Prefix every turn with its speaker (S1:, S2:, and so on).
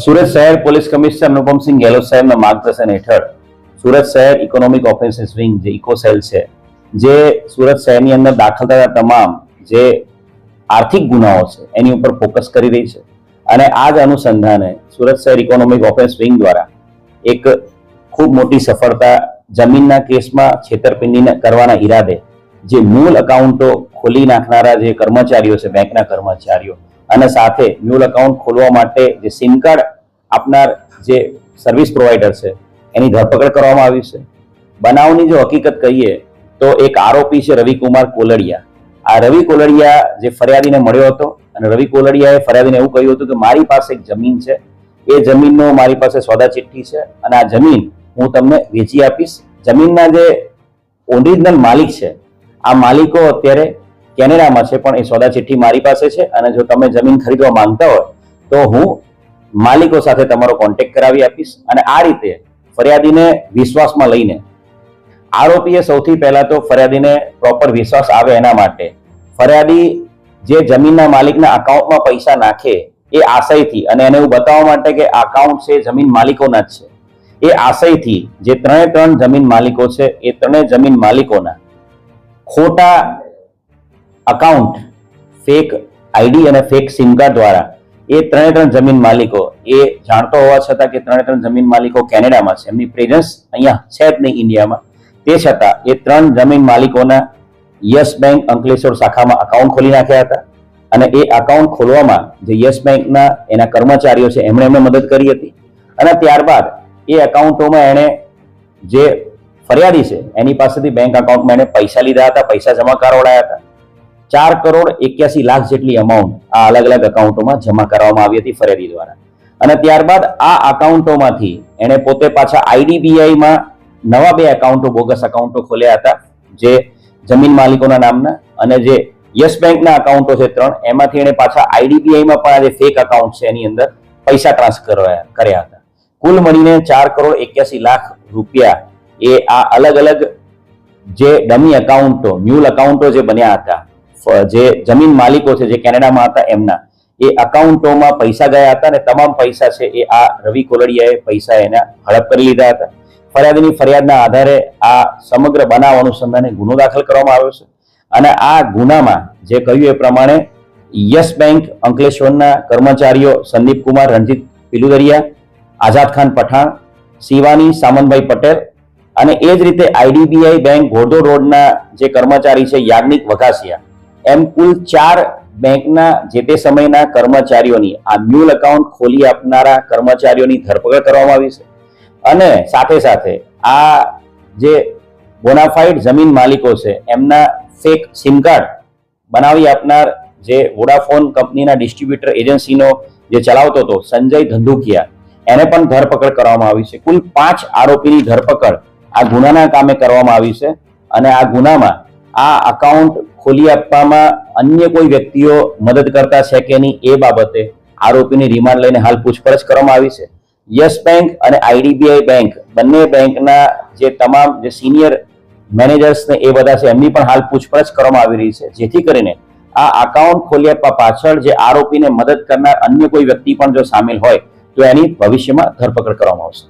S1: સુરત શહેર police commissioner Anupamsinh Gehlot સાહેબના માર્ગદર્શન હેઠળ સુરત શહેર ઇકોનોમિક ઓફેન્સીસ વિંગ જે ઇકોસેલ છે, જે સુરત શહેરની અંદર દાખલ થતા તમામ જે આર્થિક ગુનાઓ છે એની ઉપર ફોકસ કરી રહી છે. અને આ જ અનુસંધાને સુરત શહેર ઇકોનોમિક ઓફેન્સ વિંગ દ્વારા એક ખૂબ મોટી સફળતા જમીનના કેસમાં છેતરપિંડી કરવાના ઈરાદે જે મૂળ એકાઉન્ટો ખોલી નાખનારા જે કર્મચારીઓ છે, બેંકના કર્મચારીઓ, અને સાથે મૂળ એકાઉન્ટ ખોલવા માટે જે સિમ કાર્ડ આપનાર જે સર્વિસ પ્રોવાઈડર છે એની ધરપકડ કરવામાં આવી છે. બનાવની જો હકીકત કહીએ તો એક આરોપી છે રવિકુમાર કોલડિયા. આ રવિ કોલડિયા જે ફરિયાદીને મળ્યો હતો અને રવિ કોલડિયાએ ફરિયાદીને એવું કહ્યું હતું કે મારી પાસે એક જમીન છે, એ જમીનનો મારી પાસે સોદા ચિઠ્ઠી છે અને આ જમીન હું તમને વેચી આપીશ. જમીનના જે ઓરિજિનલ માલિક છે, આ માલિકો અત્યારે કેનેડામાં છે, પણ એ સોદા ચિઠ્ઠી મારી પાસે છે અને જો તમે જમીન ખરીદવા માંગતા હોય તો હું માલિકો સાથે તમારો કોન્ટેક્ટ કરાવી આપીશ. અને આ રીતે ફરિયાદીને વિશ્વાસમાં લઈને આરોપીએ સૌથી પહેલા તો ફરિયાદીને પ્રોપર વિશ્વાસ આવે એના માટે ફરિયાદી જે જમીનના માલિકના અકાઉન્ટમાં પૈસા નાખે એ આશયથી, અને એને એવું બતાવવા માટે કે અકાઉન્ટ છે જમીન માલિકોના જ છે, એ આશયથી જે ત્રણ જમીન માલિકો છે એ ત્રણેય જમીન માલિકોના ખોટા અકાઉન્ટ, ફેક આઈડી અને ફેક સિમ કાર્ડ દ્વારા એ ત્રણ જમીન માલિકો એ જાણતો હોવા છતાં કે ત્રણ જમીન માલિકો કેનેડામાં છે, એમની પ્રેઝન્સ અહીંયા છે જ નહીં ઇન્ડિયામાં, તે છતાં એ ત્રણ જમીન માલિકોના યસ બેંક અંકલેશ્વર શાખામાં અકાઉન્ટ ખોલી નાખ્યા હતા. અને એ અકાઉન્ટ ખોલવામાં જે યસ બેંકના એના કર્મચારીઓ છે એમણે મદદ કરી હતી. અને ત્યારબાદ એ એકાઉન્ટોમાં એણે જે ફરિયાદી છે એની પાસેથી બેંક અકાઉન્ટમાં એણે પૈસા લીધા હતા, પૈસા જમા કરાવડાયા હતા. 4,81,00,000 જેટલી અમાઉન્ટ આ અલગ અલગ એકાઉન્ટોમાં જમા કરવામાં આવી હતી ફરિયાદી દ્વારા. અને ત્યારબાદ આ એકાઉન્ટોમાંથી એણે પોતે પાછા આઈડીબીઆઈમાં નવા 2 એકાઉન્ટો, બોગસ એકાઉન્ટો ખોલ્યા હતા જે જમીન માલિકોના નામના, અને જે યસ બેંકના એકાઉન્ટો છે 3, એમાંથી એણે પાછા આઈડીબીઆઈમાં પણ આ જે ફેક એકાઉન્ટ છે એની અંદર પૈસા ટ્રાન્સફર કર્યા હતા. કુલ મળીને 4,81,00,000 રૂપિયા એ આ અલગ અલગ જે ડમી એકાઉન્ટો, મ્યુલ એકાઉન્ટો જે બન્યા હતા, જે જમીન માલિકો છે જે કેનેડામાં હતા એમના એ એકાઉન્ટોમાં પૈસા ગયા હતા. અને તમામ પૈસા છે એ આ રવિ કોલડિયાએ પૈસા એના હડપ કરી લીધા હતા. ફરિયાદીની ફરિયાદના આધારે આ સમગ્ર બનાવ અનુસંધાને ગુનો દાખલ કરવામાં આવ્યો છે. અને આ ગુનામાં જે કહ્યું એ પ્રમાણે યસ બેંક અંકલેશ્વરના કર્મચારીઓ સંદીપ કુમાર રણજીત પિલુદરિયા, આઝાદ ખાન પઠાણ, શિવાની સામંતભાઈ પટેલ, અને એ જ રીતે આઈડીબીઆઈ બેંક ઘોડદોડ રોડના જે કર્મચારી છે યાજ્ઞિક વઘાસિયા, એમ કુલ 4 બેંકના જે તે સમયના કર્મચારીઓની આ મ્યુલ એકાઉન્ટ ખોલી આપનારા કર્મચારીઓની ધરપકડ કરવામાં આવી છે. અને સાથે સાથે આ જે બોનાફાઇડ જમીન માલિકો છે એમના ફેક સિમ કાર્ડ બનાવી આપનાર જે વોડાફોન કંપનીના ડિસ્ટ્રીબ્યુટર એજન્સીનો જે ચલાવતો હતો સંજય ધંધુકિયા, એને પણ ધરપકડ કરવામાં આવી છે. કુલ 5 આરોપીની ધરપકડ આ ગુનાના કામે કરવામાં આવી છે. અને આ ગુનામાં આ અકાઉન્ટ ખોલી આપવામાં અન્ય કોઈ વ્યક્તિઓ મદદ કરતા છે કે નહીં એ બાબતે આરોપીની રિમાન્ડ લઈને હાલ પૂછપરછ કરવામાં આવી છે. યસ બેંક અને આઈડીબીઆઈ બેંક બંને બેંકના જે તમામ જે સિનિયર મેનેજર્સ ને એ બધા છે એમની પણ હાલ પૂછપરછ કરવામાં આવી રહી છે, જેથી કરીને આ અકાઉન્ટ ખોલી આપવા પાછળ જે આરોપીને મદદ કરનાર અન્ય કોઈ વ્યક્તિ પણ જો સામેલ હોય તો એની ભવિષ્યમાં ધરપકડ કરવામાં આવશે.